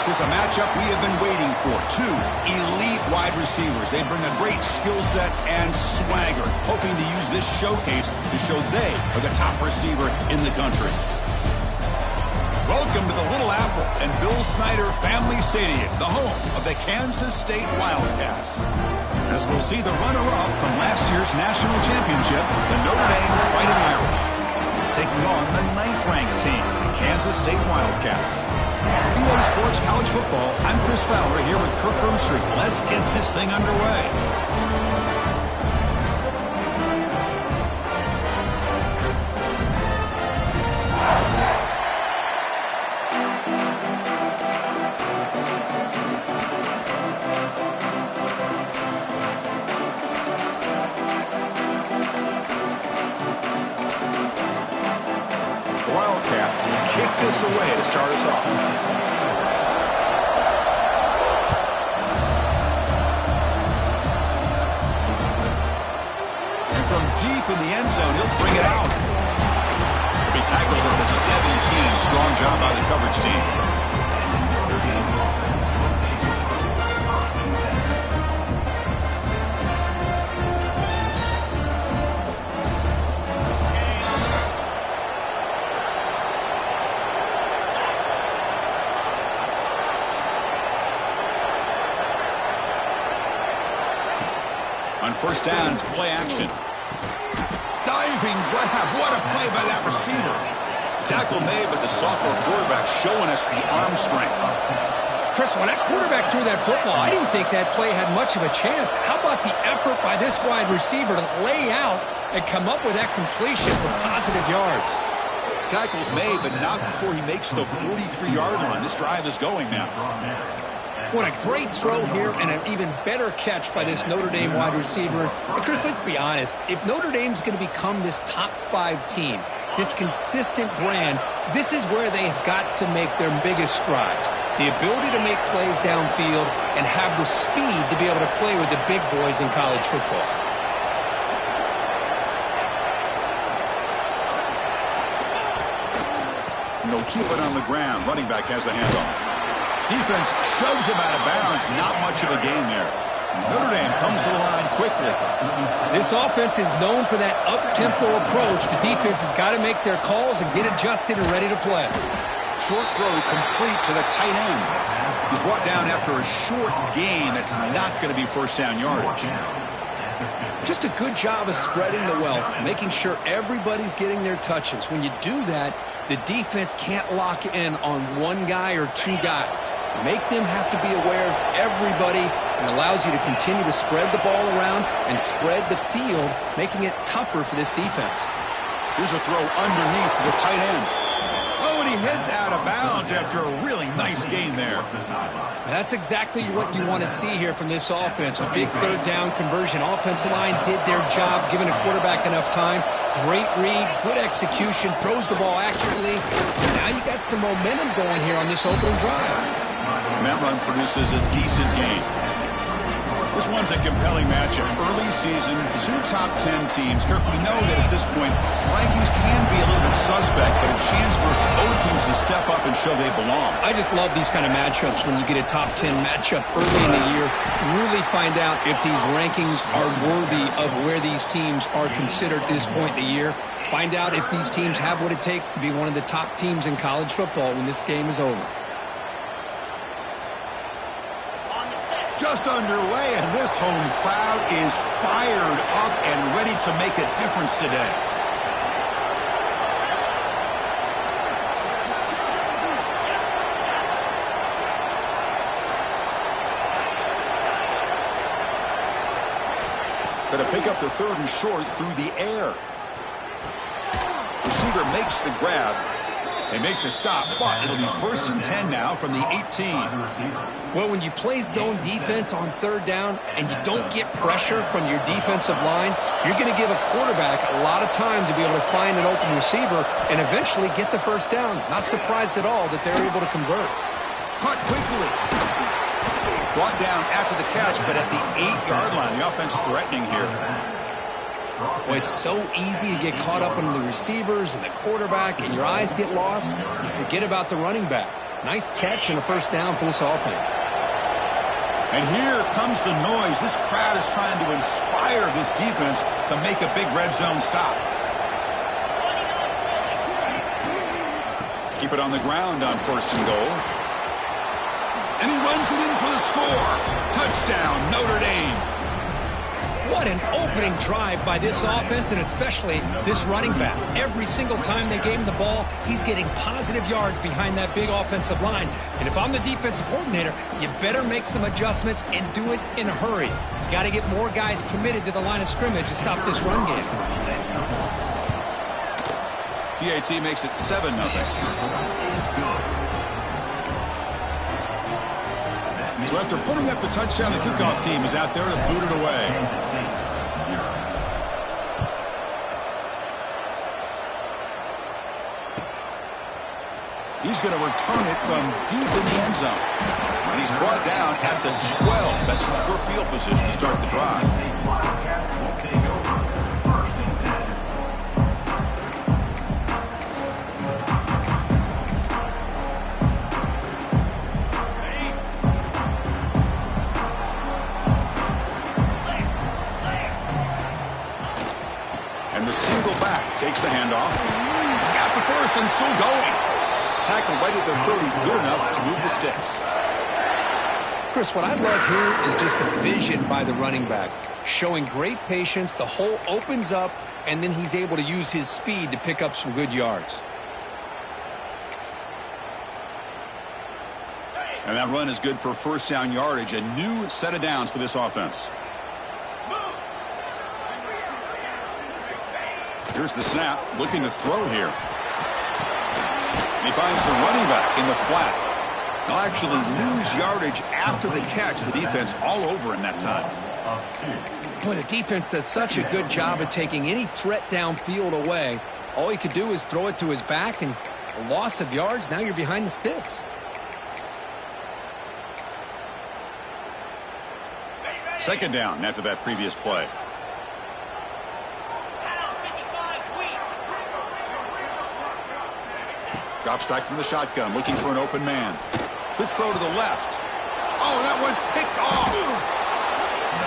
This is a matchup we have been waiting for. Two elite wide receivers. They bring a great skill set and swagger, hoping to use this showcase to show they are the top receiver in the country. Welcome to the Little Apple and Bill Snyder Family Stadium, the home of the Kansas State Wildcats. As we'll see the runner-up from last year's national championship, the Notre Dame Fighting Irish, taking on the 9th-ranked team, the Kansas State Wildcats. EA Sports College Football, I'm Chris Fowler here with Kirk Herbstreit. Let's get this thing underway. Kick this away to start us off. And from deep in the end zone, he'll bring it out. He'll be tackled at the 17. Strong job by the coverage team. On first down, it's play action. Diving grab. What a play by that receiver. Tackle made, but the sophomore quarterback showing us the arm strength. Chris, when that quarterback threw that football, I didn't think that play had much of a chance. How about the effort by this wide receiver to lay out and come up with that completion for positive yards? Tackle's made, but not before he makes the 43-yard line. This drive is going now. What a great throw here and an even better catch by this Notre Dame wide receiver. And Chris, let's be honest. If Notre Dame's going to become this top 5 team, this consistent brand, this is where they have got to make their biggest strides. The ability to make plays downfield and have the speed to be able to play with the big boys in college football. And they'll keep it on the ground. Running back has the handoff. Defense shoves him out of bounds. Not much of a gain there. Notre Dame comes to the line quickly. This offense is known for that up-tempo approach. The defense has got to make their calls and get adjusted and ready to play. Short throw complete to the tight end. He's brought down after a short gain. That's not going to be first down yardage. Just a good job of spreading the wealth, making sure everybody's getting their touches. When you do that, the defense can't lock in on one guy or two guys. Make them have to be aware of everybody and allows you to continue to spread the ball around and spread the field, making it tougher for this defense. Here's a throw underneath to the tight end. Oh, and he heads out of bounds after a really nice gain there. That's exactly what you want to see here from this offense. A big third down conversion. Offensive line did their job, giving a quarterback enough time. Great read, good execution, throws the ball accurately. Now you got some momentum going here on this opening drive. That run produces a decent gain. This one's a compelling matchup. Early season, 2 top 10 teams. Kirk, we know that at this point, rankings can be a little bit suspect, but a chance for other teams to step up and show they belong. I just love these kind of matchups when you get a top 10 matchup early in the year. Really find out if these rankings are worthy of where these teams are considered at this point in the year. Find out if these teams have what it takes to be one of the top teams in college football when this game is over. Just underway, and this home crowd is fired up and ready to make a difference today. Going to pick up the 3rd and short through the air. Receiver makes the grab. They make the stop, but it'll be 1st and 10 now from the 18. Well, when you play zone defense on 3rd down and you don't get pressure from your defensive line, you're going to give a quarterback a lot of time to be able to find an open receiver and eventually get the 1st down. Not surprised at all that they're able to convert. Caught quickly. Brought down after the catch, but at the 8-yard line. The offense threatening here. Well, it's so easy to get caught up in the receivers and the quarterback, and your eyes get lost. You forget about the running back. Nice catch and a first down for this offense. And here comes the noise. This crowd is trying to inspire this defense to make a big red zone stop. Keep it on the ground on 1st and goal. And he runs it in for the score. Touchdown, Notre Dame. What an opening drive by this offense, and especially this running back. Every single time they gave him the ball, he's getting positive yards behind that big offensive line. And if I'm the defensive coordinator, you better make some adjustments and do it in a hurry. You got to get more guys committed to the line of scrimmage to stop this run game. PAT makes it 7-0. So after putting up the touchdown, the kickoff team is out there to boot it away. He's going to return it from deep in the end zone. And he's brought down at the 12. That's poor field position to start the drive. And the single back takes the handoff. He's got the first and still going. Tackle right at the 30, good enough to move the sticks. Chris, what I love here is just the vision by the running back. Showing great patience, the hole opens up, and then he's able to use his speed to pick up some good yards. And that run is good for first down yardage. A new set of downs for this offense. Here's the snap, looking to throw here. He finds the running back in the flat. They'll actually lose yardage after the catch. The defense all over in that time. Boy, the defense does such a good job of taking any threat downfield away. All he could do is throw it to his back, and a loss of yards, now you're behind the sticks. Second down after that previous play. Drops back from the shotgun, looking for an open man. Quick throw to the left. Oh, that one's picked off.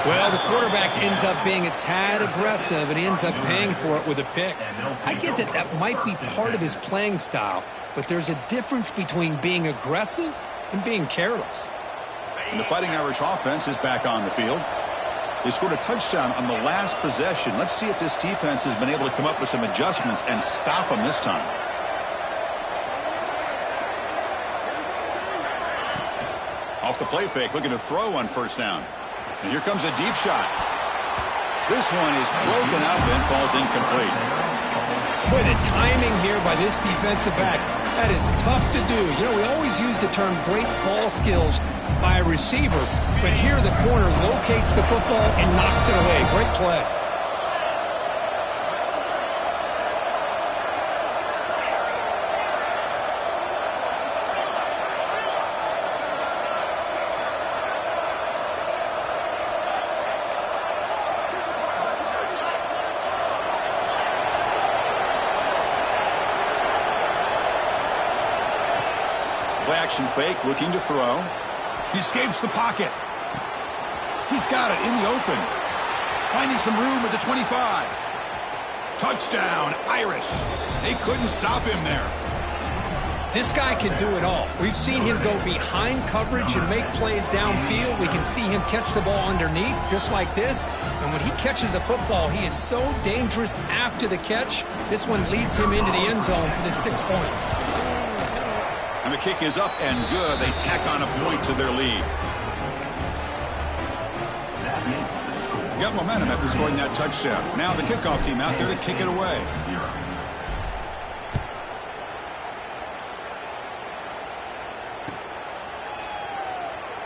Well, the quarterback ends up being a tad aggressive, and he ends up paying for it with a pick. I get that that might be part of his playing style, but there's a difference between being aggressive and being careless. And the Fighting Irish offense is back on the field. They scored a touchdown on the last possession. Let's see if this defense has been able to come up with some adjustments and stop them this time. Off the play fake, looking to throw on first down. And here comes a deep shot. This one is broken up and falls incomplete. Boy, the timing here by this defensive back, that is tough to do. You know, we always use the term great ball skills by a receiver, but here the corner locates the football and knocks it away. Great play. Play action fake, looking to throw. He escapes the pocket. He's got it in the open. Finding some room at the 25. Touchdown, Irish. They couldn't stop him there. This guy can do it all. We've seen him go behind coverage and make plays downfield. We can see him catch the ball underneath, just like this. And when he catches a football, he is so dangerous after the catch. This one leads him into the end zone for the 6 points. And the kick is up and good. They tack on a point to their lead. Got momentum after scoring that touchdown. Now the kickoff team out there to kick it away.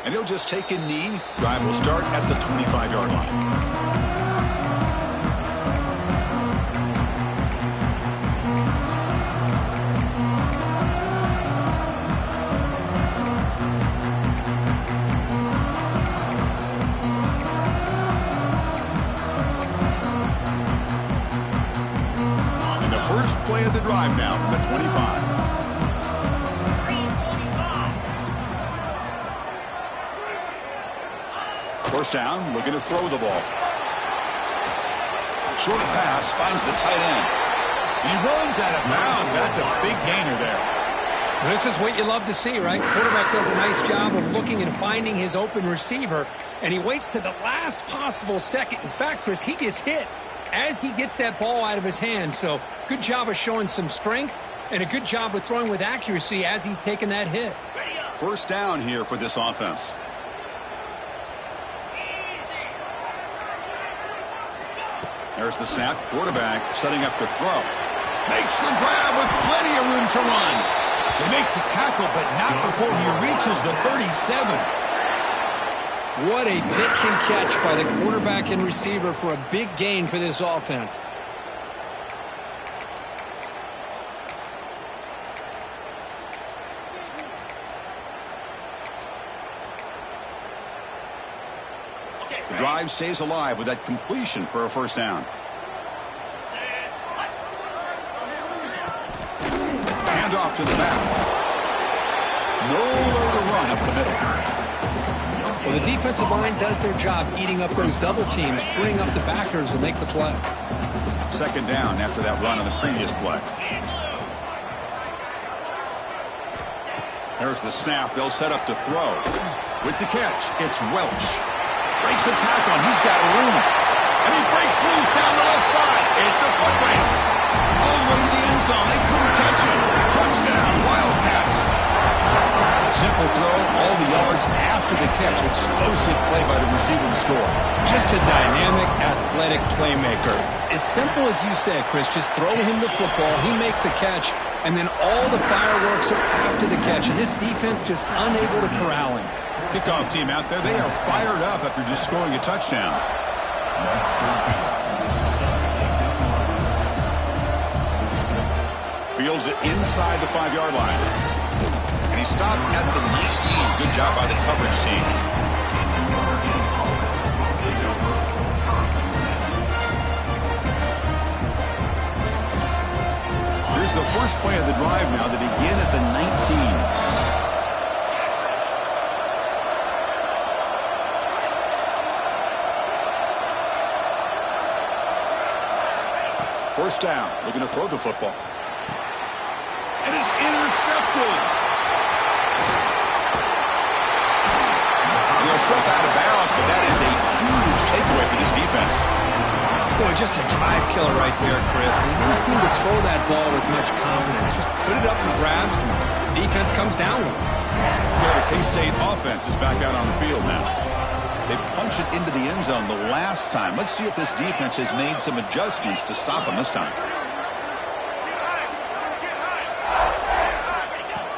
And he'll just take a knee. Drive will start at the 25-yard line. Play of the drive now from the 25. First down, looking to throw the ball. Short pass, finds the tight end. He runs out of bounds. That's a big gainer there. This is what you love to see, right? Quarterback does a nice job of looking and finding his open receiver, and he waits to the last possible second. In fact, Chris, he gets hit as he gets that ball out of his hands. So good job of showing some strength and a good job of throwing with accuracy as he's taking that hit. First down here for this offense. There's the snap. Quarterback setting up to throw. Makes the grab with plenty of room to run. They make the tackle, but not before he reaches the 37. What a pitch and catch by the quarterback and receiver for a big gain for this offense. The drive stays alive with that completion for a first down. Hand off to the back. Nowhere to run up the middle. Well, the defensive line does their job eating up those double teams, freeing up the backers to make the play. Second down after that run on the previous play. There's the snap. They'll set up to throw. With the catch, it's Welch. Breaks a tackle, and he's got room. And he breaks loose down the left side. It's a foot race. All the way to the end zone. They couldn't catch him. Touchdown, Wildcats. Simple throw, all the yards after the catch. Explosive play by the receiver to score. Just a dynamic, athletic playmaker. As simple as you said, Chris, just throw him the football. He makes the catch, and then all the fireworks are after the catch. And this defense just unable to corral him. Kickoff team out there, they are fired up after just scoring a touchdown. Fields it inside the 5-yard line. And he stopped at the 19. Good job by the coverage team. Here's the first play of the drive now. They begin at the 19. First down, looking to throw the football. And is intercepted. And he'll step out of bounds, but that is a huge takeaway for this defense. Boy, just a drive killer right there, Chris. And he didn't seem to throw that ball with much confidence. Just put it up for grabs, and the defense comes down with it. The K-State offense is back out on the field now. They punched it into the end zone the last time. Let's see if this defense has made some adjustments to stop them this time.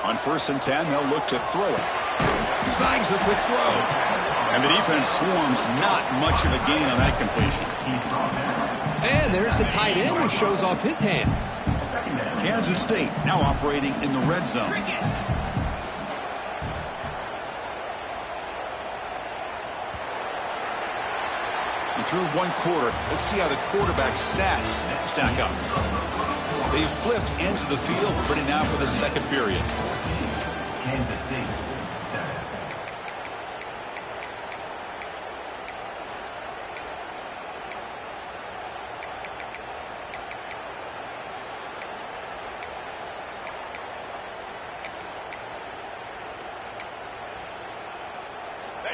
On 1st and 10, they'll look to throw it. Snags the quick throw. And the defense swarms, not much of a gain on that completion. And there's the tight end who shows off his hands. Kansas State now operating in the red zone. And through one quarter, let's see how the quarterback stats stack up. They flipped into the field, ready now for the second period. Kansas State, 7.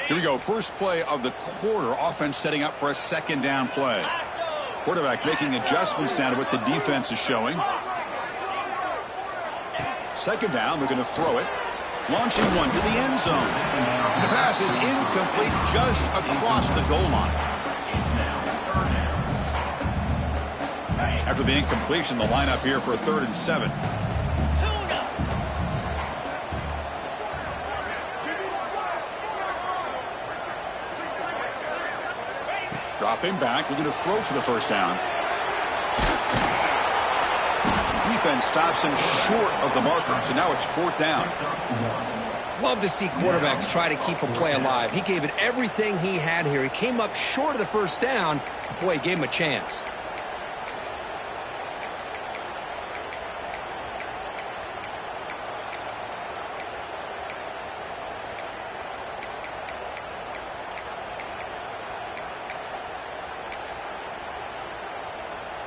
Here we go. First play of the quarter. Offense setting up for a second down play. Quarterback making adjustments down to what the defense is showing. Second down. We're going to throw it. Launching one to the end zone. And the pass is incomplete just across the goal line. After the incompletion, the lineup here for a 3rd and 7. Dropping back, looking to throw for the first down. The defense stops him short of the marker, so now it's 4th down. Love to see quarterbacks try to keep a play alive. He gave it everything he had here. He came up short of the first down. Boy, he gave him a chance.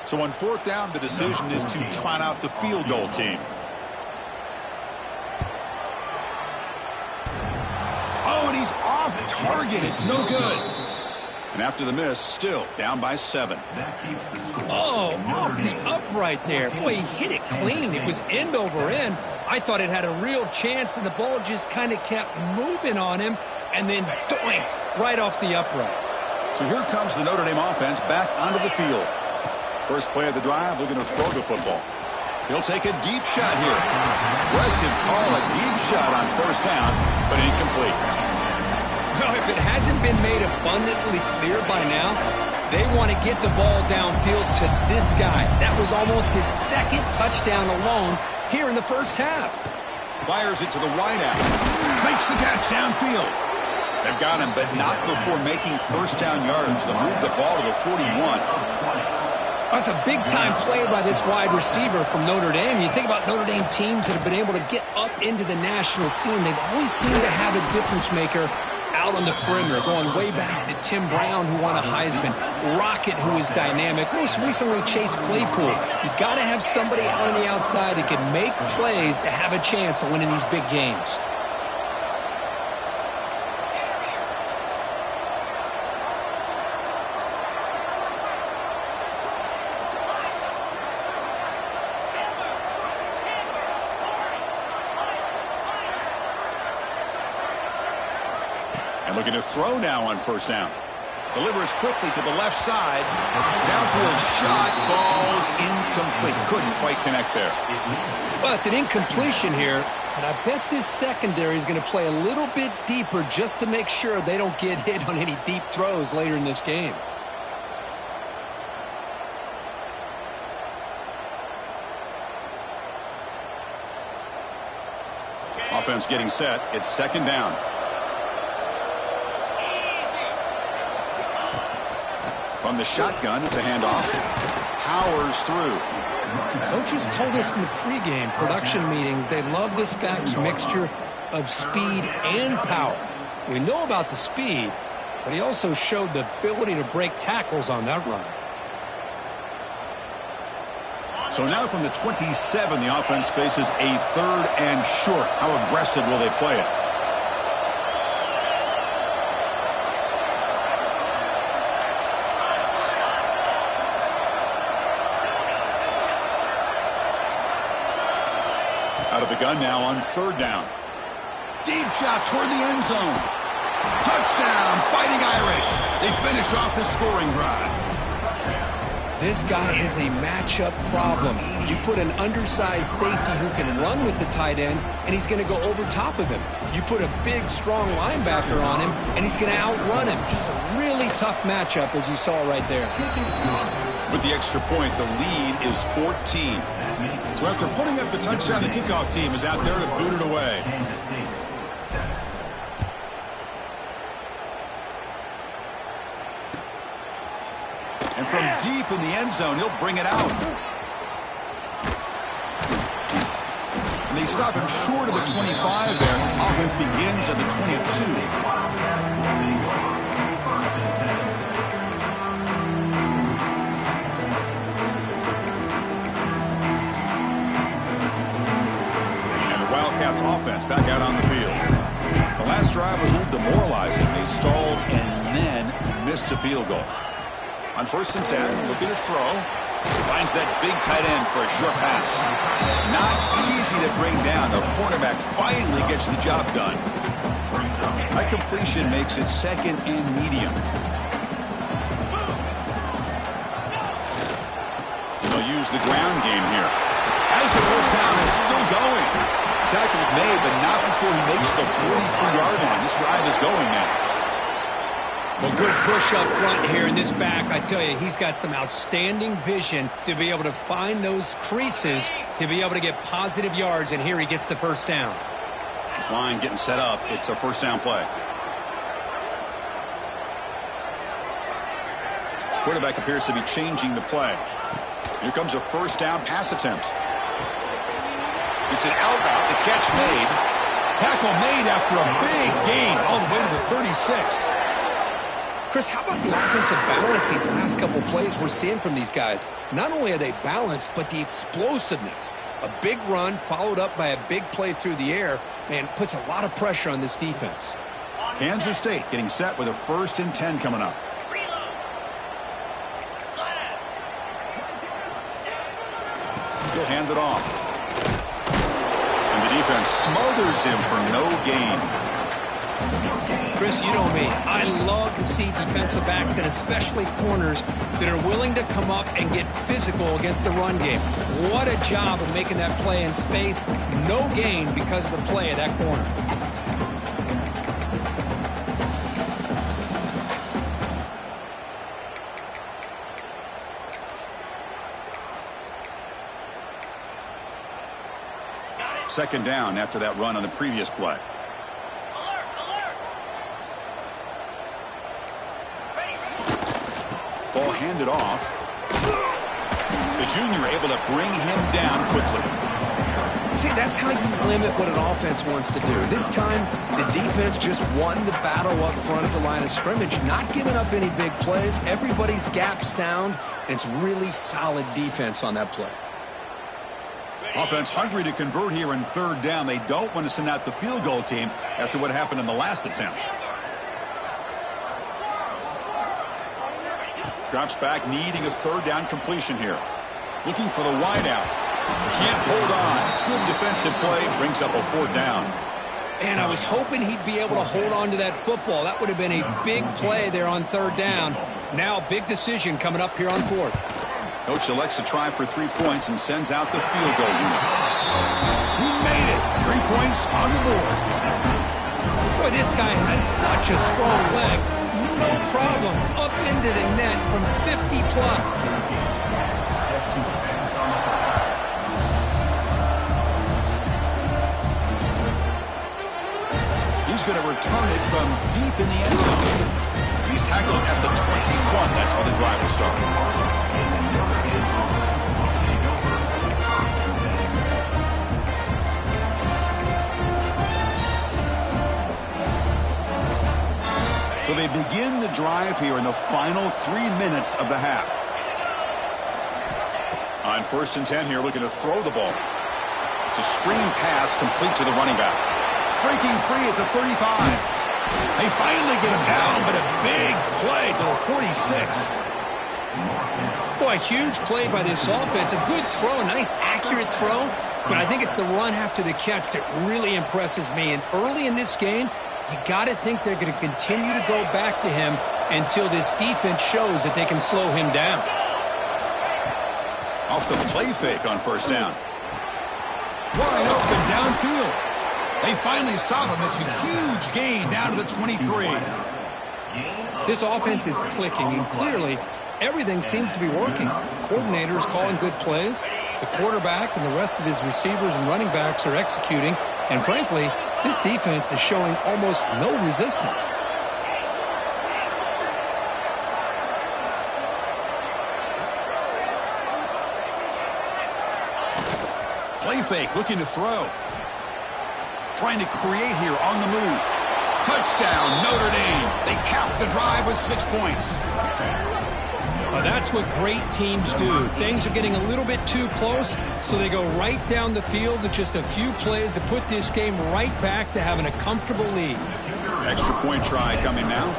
So on fourth down, the decision is to trot out the field goal team. Oh, and he's off target. It's no good. And after the miss, still down by 7. Oh, off the upright there. Boy, he hit it clean. It was end over end. I thought it had a real chance, and the ball just kind of kept moving on him, and then doink, right off the upright. So here comes the Notre Dame offense back onto the field. First play of the drive, looking to throw the football. He'll take a deep shot here. Aggressive call, a deep shot on first down, but incomplete. Well, if it hasn't been made abundantly clear by now, they want to get the ball downfield to this guy. That was almost his second touchdown alone here in the first half. Fires it to the wideout. Makes the catch downfield. They've got him, but not before making first down yards. They'll move the ball to the 41. That's a big-time play by this wide receiver from Notre Dame. You think about Notre Dame teams that have been able to get up into the national scene. They've always seemed to have a difference maker out on the perimeter, going way back to Tim Brown, who won a Heisman, Rocket, who is dynamic, most recently Chase Claypool. You got to have somebody out on the outside that can make plays to have a chance of winning these big games. And looking to throw now on first down. Delivers quickly to the left side. Downfield shot falls incomplete. Couldn't quite connect there. Well, it's an incompletion here, but I bet this secondary is going to play a little bit deeper just to make sure they don't get hit on any deep throws later in this game. Offense getting set. It's second down. From the shotgun, it's a handoff. Powers through. Coaches told us in the pregame production meetings they love this back's mixture of speed and power. We know about the speed, but he also showed the ability to break tackles on that run. So now from the 27, the offense faces a third and short. How aggressive will they play it? Out of the gun now on third down. Deep shot toward the end zone. Touchdown, Fighting Irish. They finish off the scoring drive. This guy is a matchup problem. You put an undersized safety who can run with the tight end, and he's going to go over top of him. You put a big, strong linebacker on him, and he's going to outrun him. Just a really tough matchup, as you saw right there. With the extra point, the lead is 14. So after putting up the touchdown, the kickoff team is out there to boot it away. And from deep in the end zone, he'll bring it out. And they stop him short of the 25 there. Offense begins at the 22. Offense back out on the field. The last drive was a little demoralizing. They stalled and then missed a field goal. On 1st and 10, looking to throw. Finds that big tight end for a short pass. Not easy to bring down. The cornerback finally gets the job done. That completion makes it second and medium. They'll use the ground game here. As the first down is still going. Tackle's made, but not before he makes the 43-yard line. This drive is going now. Well, good push up front here in this back. I tell you, he's got some outstanding vision to be able to find those creases, to be able to get positive yards, and here he gets the first down. This line getting set up. It's a first down play. Quarterback appears to be changing the play. Here comes a first down pass attempt. It's an out route, the catch made. Tackle made after a big gain all the way to the 36. Chris, how about the offensive balance these last couple plays we're seeing from these guys? Not only are they balanced, but the explosiveness. A big run followed up by a big play through the air, man, puts a lot of pressure on this defense. Kansas State getting set with a 1st and 10 coming up. He'll hand it off. And the defense smothers him for no gain. Chris, you know me. I love to see defensive backs and especially corners that are willing to come up and get physical against the run game. What a job of making that play in space. No gain because of the play of that corner. Second down after that run on the previous play. Ball handed off. The junior able to bring him down quickly. See, that's how you limit what an offense wants to do. This time, the defense just won the battle up front at the line of scrimmage, not giving up any big plays. Everybody's gap sound. It's really solid defense on that play. Offense hungry to convert here in 3rd down. They don't want to send out the field goal team after what happened in the last attempt. Drops back, needing a 3rd down completion here. Looking for the wideout. Can't hold on. Good defensive play. Brings up a 4th down. And I was hoping he'd be able to hold on to that football. That would have been a big play there on 3rd down. Now a big decision coming up here on 4th. Coach elects to try for 3 points and sends out the field goal unit. He made it. 3 points on the board. Boy, this guy has such a strong leg. No problem. Up into the net from 50 plus. He's going to return it from deep in the end zone. He's tackled at the 21. That's where the drive will start. So they begin the drive here in the final 3 minutes of the half. On 1st and 10 here, looking to throw the ball. It's a screen pass complete to the running back. Breaking free at the 35. They finally get him down, but a big play to the 46. Boy, a huge play by this offense. A good throw, a nice accurate throw. But I think it's the run after the catch that really impresses me. And early in this game, you got to think they're going to continue to go back to him until this defense shows that they can slow him down. Off the play fake on 1st down. Wide open downfield. They finally stop him. It's a huge gain down to the 23. This offense is clicking, and clearly everything seems to be working. The coordinator is calling good plays. The quarterback and the rest of his receivers and running backs are executing. And frankly, this defense is showing almost no resistance. Play fake, looking to throw. Trying to create here on the move. Touchdown, Notre Dame. They cap the drive with 6 points. That's what great teams do. Things are getting a little bit too close, so they go right down the field with just a few plays to put this game right back to having a comfortable lead. Extra point try coming now.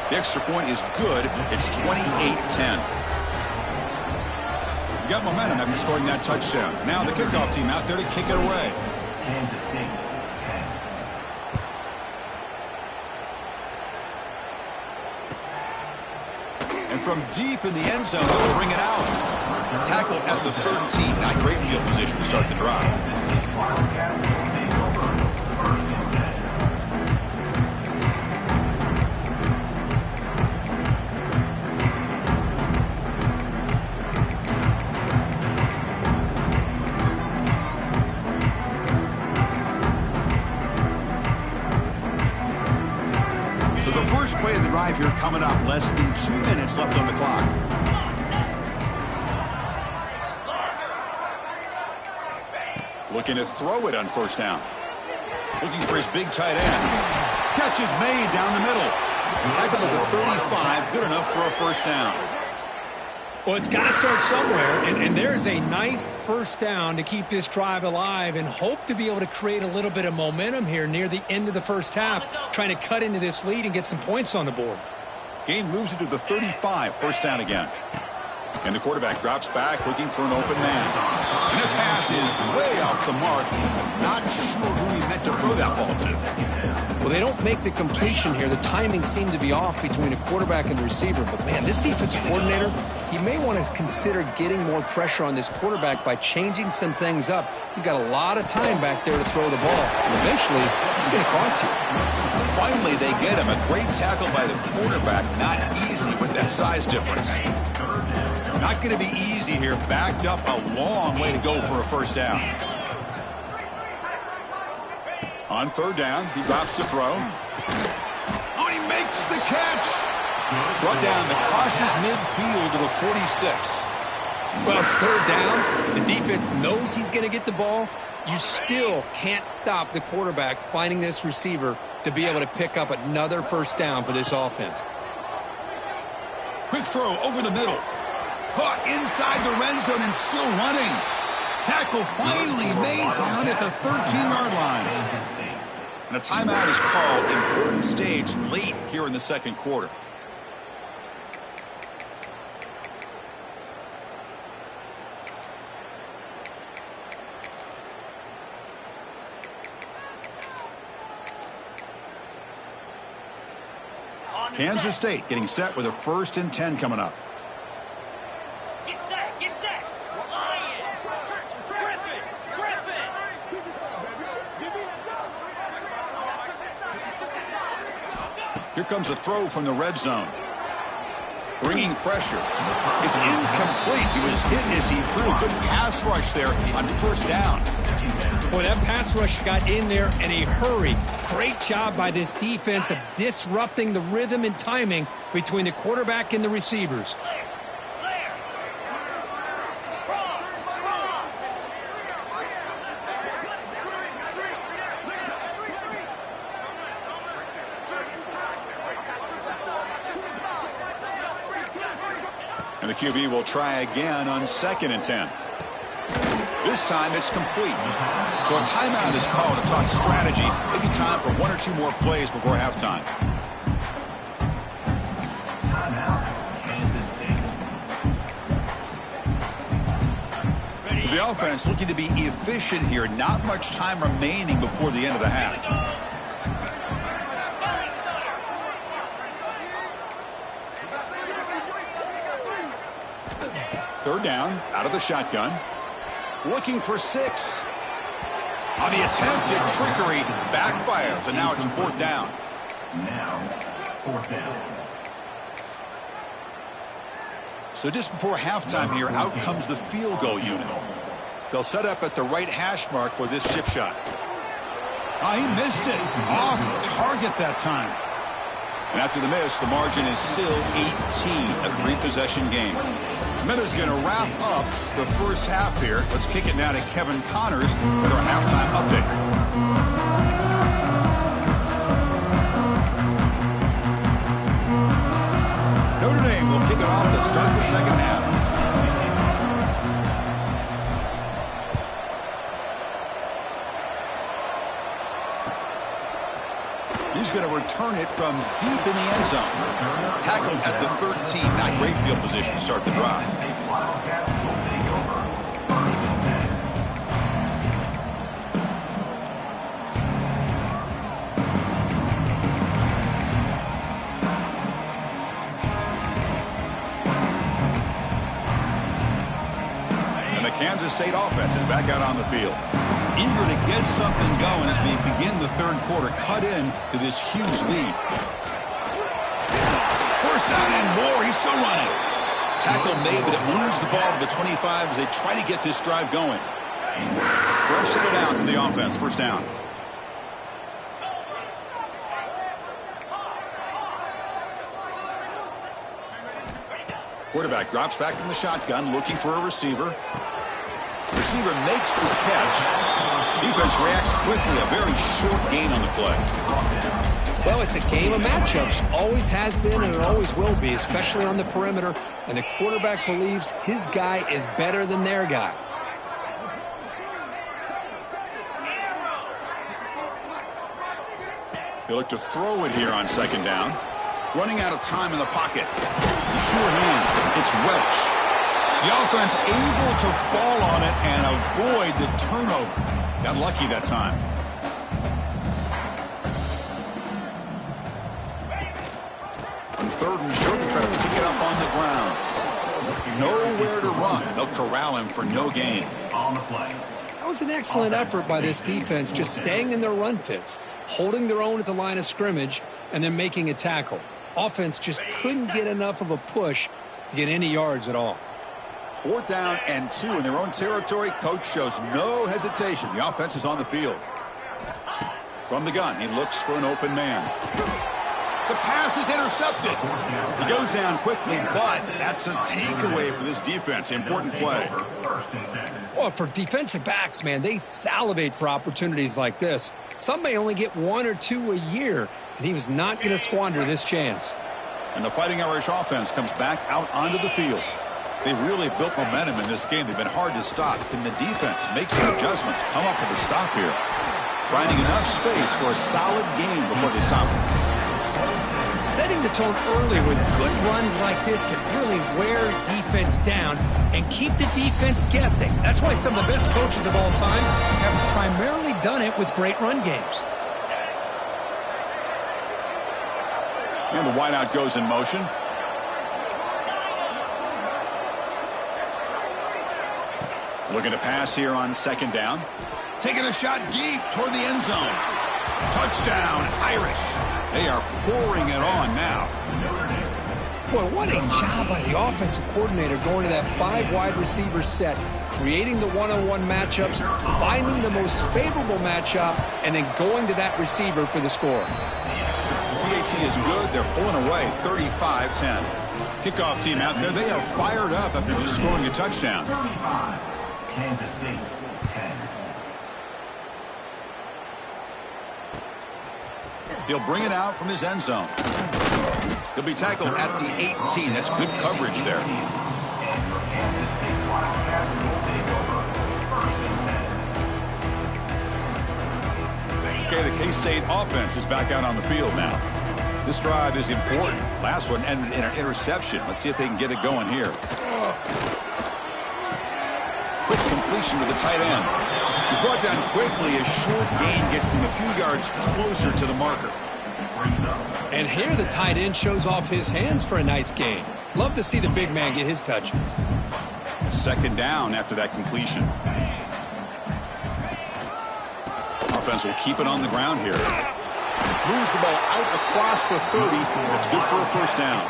The extra point is good. It's 28-10. You got momentum after scoring that touchdown. Now the kickoff team out there to kick it away. Kansas State, 10. And from deep in the end zone, they'll bring it out. Tackled at the 13. Not great field position to start the drive. So the first play of the drive here coming up. Less than 2 minutes left on the clock. Looking to throw it on 1st down. Looking for his big tight end. Catch is made down the middle. Tackled at the 35, good enough for a first down. Well, it's got to start somewhere, and there's a nice first down to keep this drive alive and hope to be able to create a little bit of momentum here near the end of the first half, trying to cut into this lead and get some points on the board. Gain moves it to the 35, first down again. And the quarterback drops back looking for an open man. And the pass is way off the mark. Not sure who he meant to throw that ball to. Well, they don't make the completion here. The timing seemed to be off between a quarterback and the receiver. But, man, this defensive coordinator, he may want to consider getting more pressure on this quarterback by changing some things up. He's got a lot of time back there to throw the ball. And eventually, it's going to cost you. Finally, they get him. A great tackle by the quarterback. Not easy with that size difference. Not going to be easy here. Backed up a long way to go for a first down. On third down, he drops to throw. Oh, he makes the catch. Brought down that crosses midfield to the 46. Well, it's third down. The defense knows he's going to get the ball. You still can't stop the quarterback finding this receiver to be able to pick up another first down for this offense. Quick throw over the middle. Caught inside the red zone and still running. Tackle finally made down at the 13-yard line. And a timeout is called. Important stage late here in the second quarter. Kansas State getting set with a 1st and 10 coming up. Get set, get set. Lions. Griffin, Griffin. Here comes a throw from the red zone. Bringing pressure. It's incomplete. He was hit as he threw a good pass rush there on first down. Boy, that pass rush got in there in a hurry. Great job by this defense of disrupting the rhythm and timing between the quarterback and the receivers. And the QB will try again on 2nd and 10. This time it's complete. So a timeout is called to talk strategy. Maybe time for 1 or 2 more plays before halftime. So the offense looking to be efficient here. Not much time remaining before the end of the half. Third down, out of the shotgun. Looking for 6. On the attempted trickery, backfires, and now it's 4th down. Now, 4th down. So just before halftime here, out comes the field goal unit. They'll set up at the right hash mark for this chip shot. Oh, he missed it. Off target that time. And after the miss, the margin is still 18, a 3-possession game. Minuta's going to wrap up the first half here. Let's kick it now to Kevin Connors with our halftime update. Notre Dame will kick it off to start the second half. He's going to return it from deep in the end zone. Tackled at the 13. Not great field position to start the drive. Wildcats will take over. 1st and 10. And the Kansas State offense is back out on the field. Eager to get something going as we begin the third quarter. Cut in to this huge lead. First down and more. He's still running. Tackle made, but it moves the ball to the 25 as they try to get this drive going. Fresh set of downs for the offense. First down. Quarterback drops back from the shotgun, looking for a receiver. Receiver makes the catch. Defense reacts quickly. A very short gain on the play. Well, it's a game of matchups. Always has been and it always will be, especially on the perimeter. And the quarterback believes his guy is better than their guy. He'll look to throw it here on second down. Running out of time in the pocket. The sure hand. It's Welch. The offense able to fall on it and avoid the turnover. Got lucky that time. On third and short, they try to pick it up on the ground. Nowhere to run. They'll corral him for no gain. On the play. That was an excellent effort by this defense, just staying in their run fits, holding their own at the line of scrimmage, and then making a tackle. Offense just couldn't get enough of a push to get any yards at all. 4th down and 2 in their own territory. Coach shows no hesitation. The offense is on the field. From the gun, he looks for an open man. The pass is intercepted. He goes down quickly, but that's a takeaway for this defense. Important play. Well, for defensive backs, man, they salivate for opportunities like this. Some may only get 1 or 2 a year, and he was not going to squander this chance. And the Fighting Irish offense comes back out onto the field. They really built momentum in this game. They've been hard to stop. Can the defense make some adjustments, come up with a stop here? Finding enough space for a solid game before they stop it. Setting the tone early with good runs like this can really wear defense down and keep the defense guessing. That's why some of the best coaches of all time have primarily done it with great run games. And the wideout goes in motion. Looking to pass here on second down. Taking a shot deep toward the end zone. Touchdown, Irish. They are pouring it on now. Boy, what a job by the offensive coordinator going to that 5 wide receiver set, creating the one-on-one matchups, finding the most favorable matchup, and then going to that receiver for the score. PAT is good. They're pulling away 35-10. Kickoff team out there. They are fired up after just scoring a touchdown. 35. Kansas State 10. He'll bring it out from his end zone. He'll be tackled at the 18. That's good coverage there. Okay, the K-State offense is back out on the field now. This drive is important. Last one ended in an interception. Let's see if they can get it going here. Quick completion to the tight end. He's brought down quickly. A short gain gets them a few yards closer to the marker. And here the tight end shows off his hands for a nice gain. Love to see the big man get his touches. Second down after that completion. Offense will keep it on the ground here. Moves the ball out across the 30. That's good for a first down.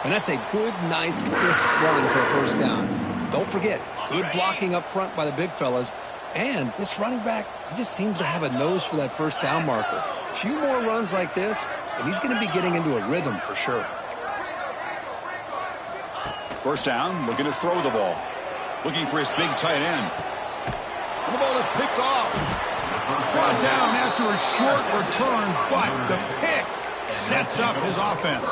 And that's a good, nice, crisp run for a first down. Don't forget, good blocking up front by the big fellas. And this running back, he just seems to have a nose for that first down marker. A few more runs like this, and he's going to be getting into a rhythm for sure. First down, looking to throw the ball. Looking for his big tight end. And the ball is picked off. Brought down after a short return, but the pick sets up his offense.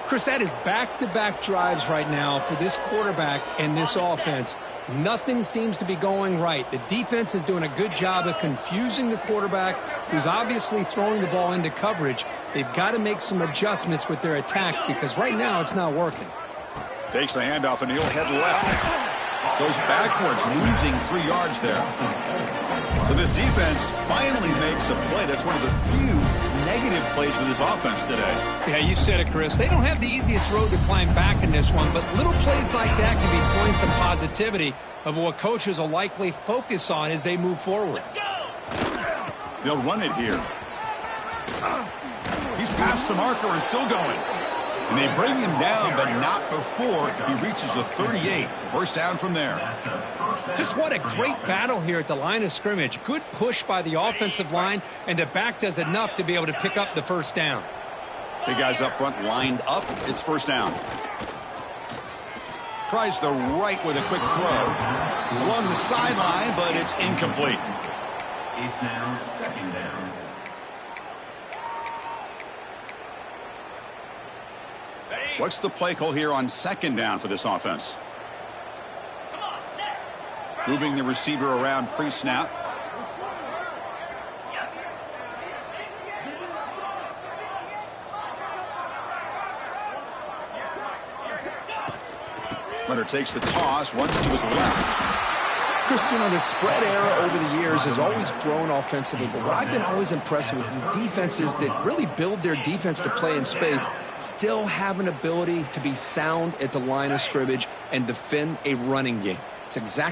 Chris, that is back-to-back drives right now for this quarterback and this offense. Nothing seems to be going right. The defense is doing a good job of confusing the quarterback, who's obviously throwing the ball into coverage. They've got to make some adjustments with their attack because right now it's not working. Takes the handoff and he'll head left. Goes backwards, losing 3 yards there. So this defense finally makes a play. That's one of the few negative plays for this offense today. Yeah, you said it, Chris. They don't have the easiest road to climb back in this one, but little plays like that can be points of positivity of what coaches will likely focus on as they move forward. They'll run it here. He's past the marker and still going. And they bring him down, but not before he reaches the 38. First down from there. Just what a great battle here at the line of scrimmage. Good push by the offensive line, and the back does enough to be able to pick up the first down. Big guys up front lined up. It's first down. Tries the right with a quick throw. Along the sideline, but it's incomplete. It's now second down. What's the play call here on second down for this offense? Come on, set. Moving the receiver around pre-snap. Runner takes the toss, runs to his left. Chris, you know, the spread era over the years has always grown offensively, but what I've been always impressed with defenses that really build their defense to play in space still have an ability to be sound at the line of scrimmage and defend a running game. It's exactly